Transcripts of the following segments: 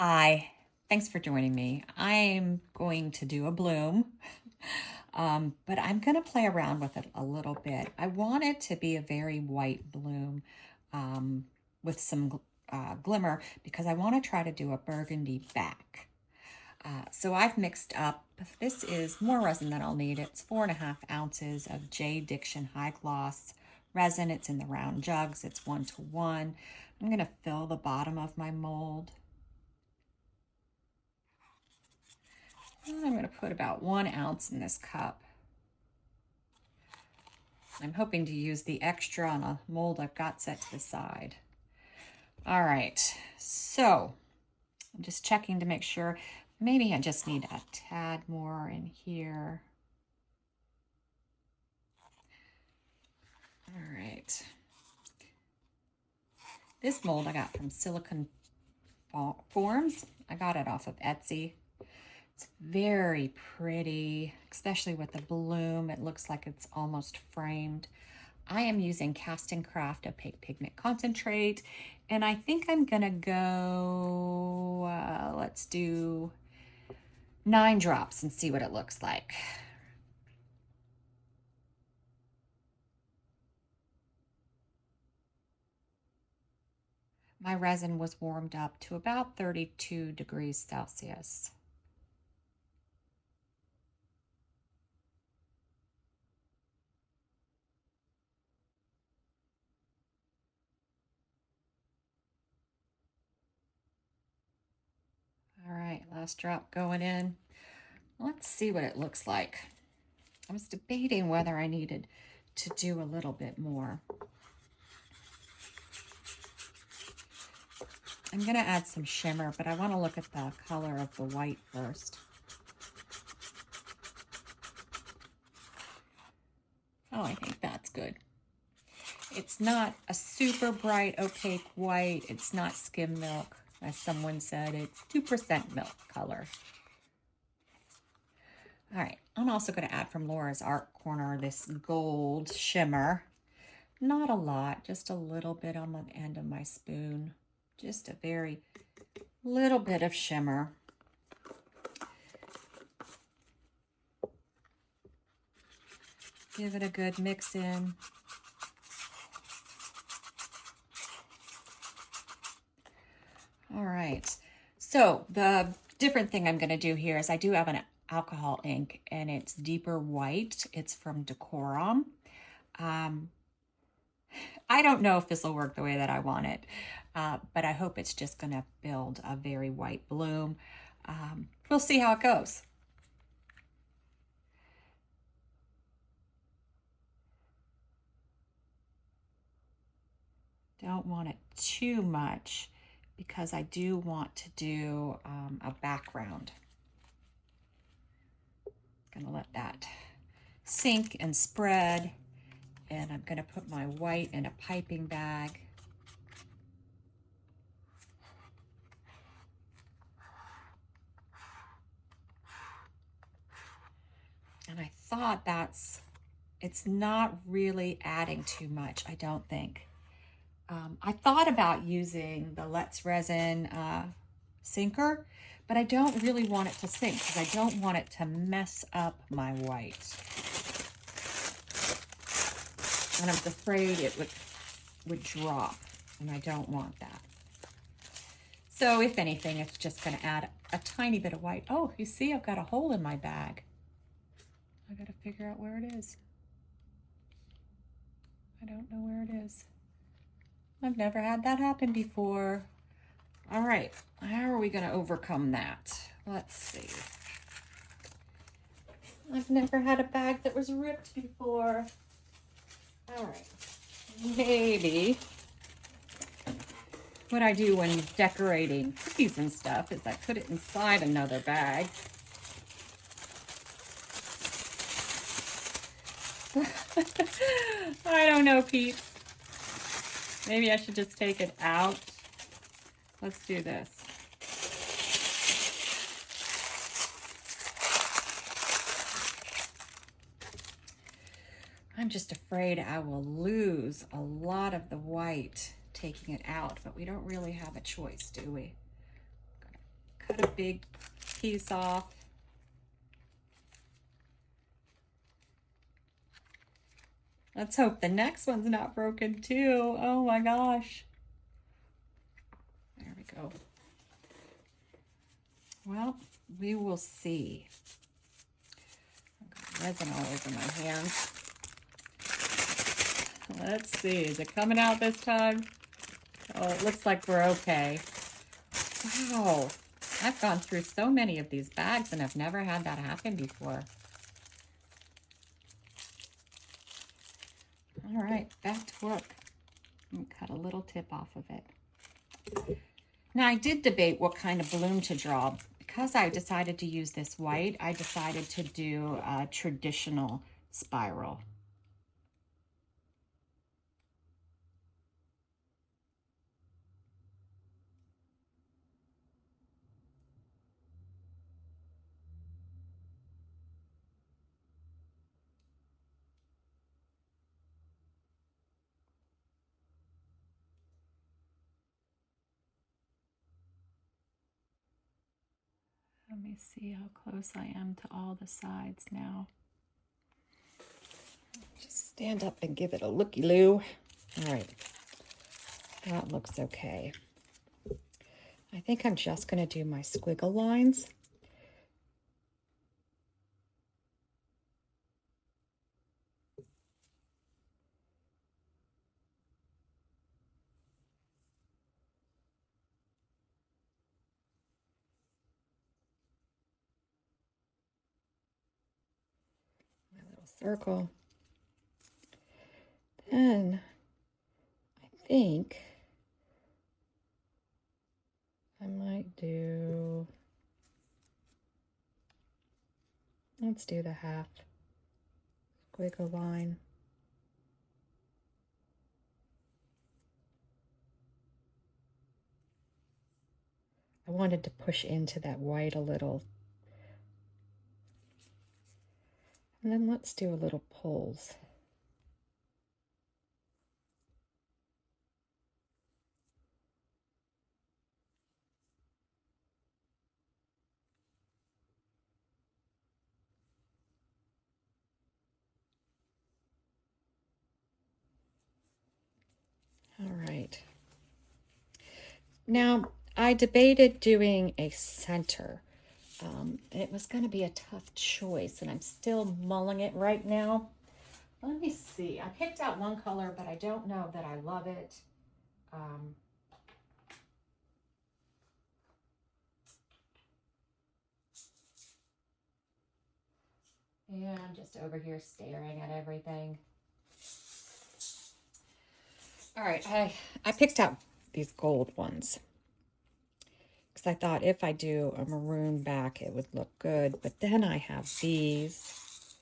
Hi, thanks for joining me. I'm going to do a bloom, but I'm going to play around with it a little bit. I want it to be a very white bloom um, with some glimmer because I want to try to do a burgundy back. So I've mixed up, this is more resin than I'll need. It's 4.5 ounces of J. Diction High Gloss resin. It's in the round jugs. It's 1:1. I'm going to fill the bottom of my mold. I'm going to put about 1 ounce in this cup. I'm hoping to use the extra on a mold I've got set to the side. All right, so I'm just checking to make sure. Maybe I just need a tad more in here. All right. This mold I got from Silicon Forms. I got it off of Etsy. It's very pretty, especially with the bloom. It looks like it's almost framed. I am using Casting Craft Opaque Pigment Concentrate, and I think I'm gonna go, let's do 9 drops and see what it looks like. My resin was warmed up to about 32 degrees Celsius. All right, last drop going in. Let's see what it looks like. I was debating whether I needed to do a little bit more. I'm gonna add some shimmer, but I wanna look at the color of the white first. Oh, I think that's good. It's not a super bright opaque white. It's not skim milk, as someone said. It's 2% milk color. All right, I'm also going to add from Laura's Art Corner this gold shimmer. Not a lot, just a little bit on the end of my spoon. Just a very little bit of shimmer. Give it a good mix in. All right, so the different thing I'm going to do here is I do have an alcohol ink, and it's deeper white. It's from Decorum. I don't know if this will work the way that I want it, but I hope it's just going to build a very white bloom. We'll see how it goes. Don't want it too much because I do want to do a background. Gonna let that sink and spread, and I'm gonna put my white in a piping bag. And I thought it's not really adding too much, I don't think. I thought about using the Let's Resin sinker, but I don't really want it to sink because I don't want it to mess up my white. And I was afraid it would drop, and I don't want that. So if anything, it's just going to add a tiny bit of white. Oh, you see, I've got a hole in my bag. I got to figure out where it is. I don't know where it is. I've never had that happen before. All right, how are we going to overcome that? Let's see. I've never had a bag that was ripped before. All right, maybe what I do when decorating cookies and stuff is I put it inside another bag. I don't know, Pete. Maybe I should just take it out. Let's do this. I'm just afraid I will lose a lot of the white taking it out, but we don't really have a choice, do we? cut a big piece off. Let's hope the next one's not broken too. Oh my gosh. There we go. Well, we will see. I've got resin all over my hands. Let's see, is it coming out this time? Oh, it looks like we're okay. Wow, I've gone through so many of these bags and I've never had that happen before. All right, back to work. I'm gonna cut a little tip off of it. Now, I did debate what kind of bloom to draw. Because I decided to use this white, I decided to do a traditional spiral. Let me see how close I am to all the sides now. Just stand up and give it a looky-loo. All right, that looks okay. I think I'm just going to do my squiggle lines. My little circle. Then I think I might do, let's do the half squiggle line. I wanted to push into that white a little. And then let's do a little pulls. All right. Now, I debated doing a center. It was going to be a tough choice, and I'm still mulling it right now. Let me see. I picked out one color, but I don't know that I love it. Yeah, I'm just over here staring at everything. All right, I picked out these gold ones because I thought if I do a maroon back, it would look good. But then I have these,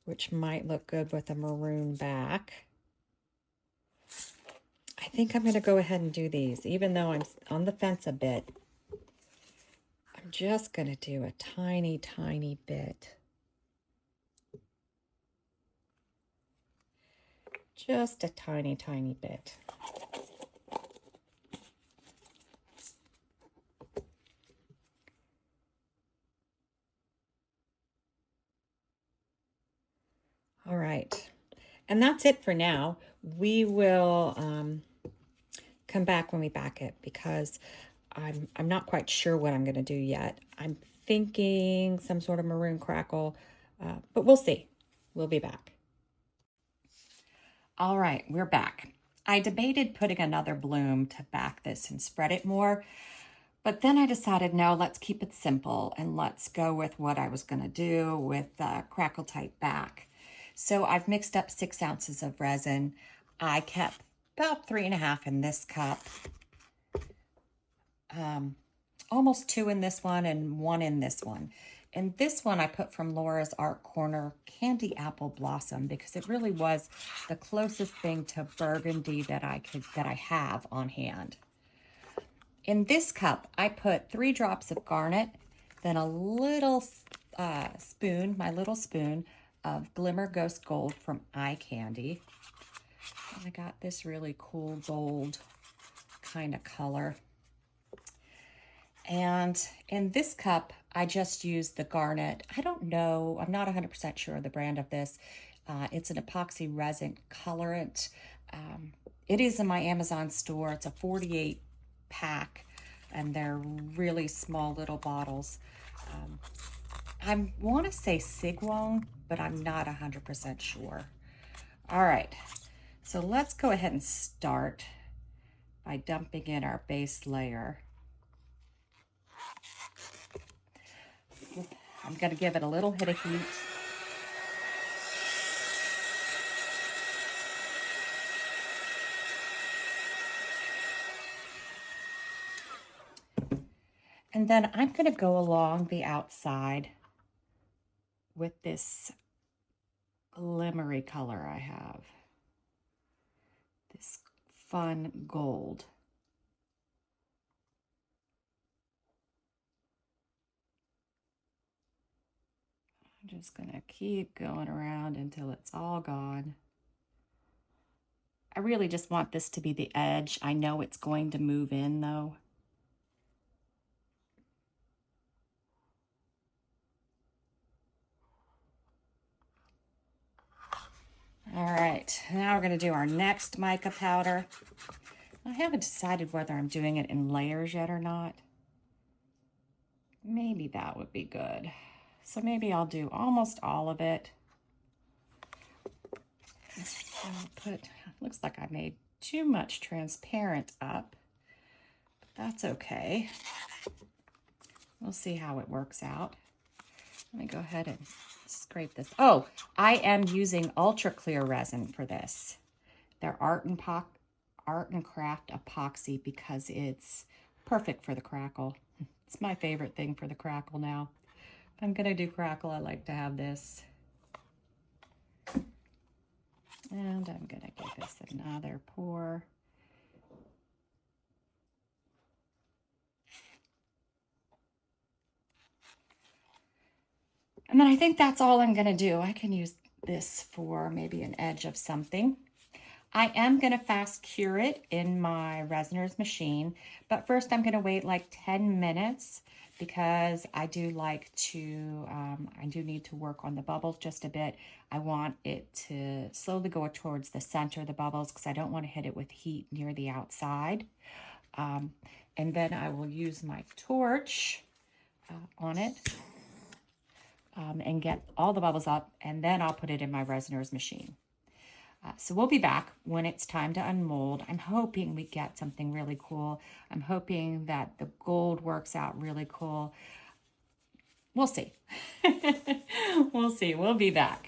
which might look good with a maroon back. I think I'm going to go ahead and do these, even though I'm on the fence a bit. I'm just going to do a tiny, tiny bit. Just a tiny, tiny bit. All right. And that's it for now. We will come back when we back it because I'm not quite sure what I'm going to do yet. I'm thinking some sort of maroon crackle, but we'll see. We'll be back. All right, we're back. I debated putting another bloom to back this and spread it more, but then I decided, no, let's keep it simple and let's go with what I was going to do with the crackle type back. So I've mixed up 6 ounces of resin. I kept about 3.5 in this cup, almost 2 in this one and 1 in this one. And this one I put from Laura's Art Corner Candy Apple Blossom because it really was the closest thing to burgundy that I have on hand. In this cup, I put 3 drops of garnet, then a little spoon, my little spoon of Glimmer Ghost Gold from Eye Candy. And I got this really cool gold kind of color. And in this cup, I just used the garnet. I don't know, I'm not 100% sure of the brand of this. It's an epoxy resin colorant. It is in my Amazon store. It's a 48 pack, and they're really small little bottles. I want to say Sigwong, but I'm not 100% sure. All right, so let's go ahead and start by dumping in our base layer. I'm going to give it a little hit of heat. And then I'm going to go along the outside with this glimmery color I have. This fun gold. I'm just going to keep going around until it's all gone. I really just want this to be the edge. I know it's going to move in though. All right, now we're going to do our next mica powder. I haven't decided whether I'm doing it in layers yet or not. Maybe that would be good. So maybe I'll do almost all of it. I'll put, looks like I made too much transparent up, but that's okay. We'll see how it works out. Let me go ahead and scrape this. Oh, I am using ultra clear resin for this. They're Art and Craft Epoxy because it's perfect for the Crackle. It's my favorite thing for the Crackle now. If I'm gonna do Crackle, I like to have this. And I'm gonna give this another pour. And then I think that's all I'm gonna do. I can use this for maybe an edge of something. I am gonna fast cure it in my resiner's machine, but first I'm gonna wait like 10 minutes because I do like to, I do need to work on the bubbles just a bit. I want it to slowly go towards the center of the bubbles because I don't want to hit it with heat near the outside. And then I will use my torch on it and get all the bubbles up, and then I'll put it in my resiner's machine. So we'll be back when it's time to unmold. I'm hoping we get something really cool. I'm hoping that the gold works out really cool. We'll see. We'll see. We'll be back.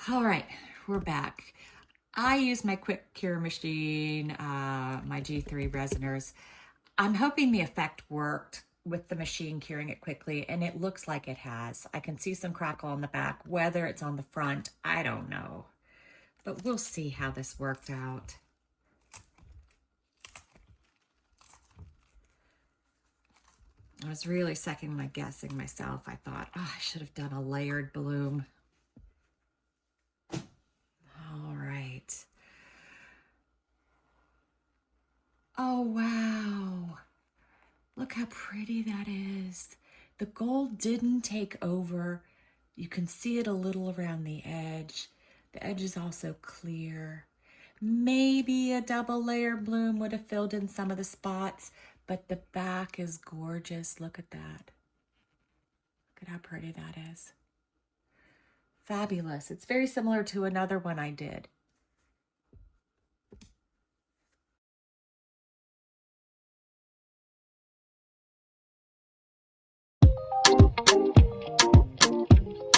All right, we're back. I use my quick cure machine, my G3 resiners. I'm hoping the effect worked with the machine curing it quickly, and it looks like it has. I can see some crackle on the back. Whether it's on the front, I don't know. But we'll see how this worked out. I was really second guessing myself. I thought, oh, I should have done a layered bloom. All right. Oh, wow. Look how pretty that is. The gold didn't take over. You can see it a little around the edge. The edge is also clear. Maybe a double layer bloom would have filled in some of the spots, but the back is gorgeous. Look at that. Look at how pretty that is. Fabulous. It's very similar to another one I did.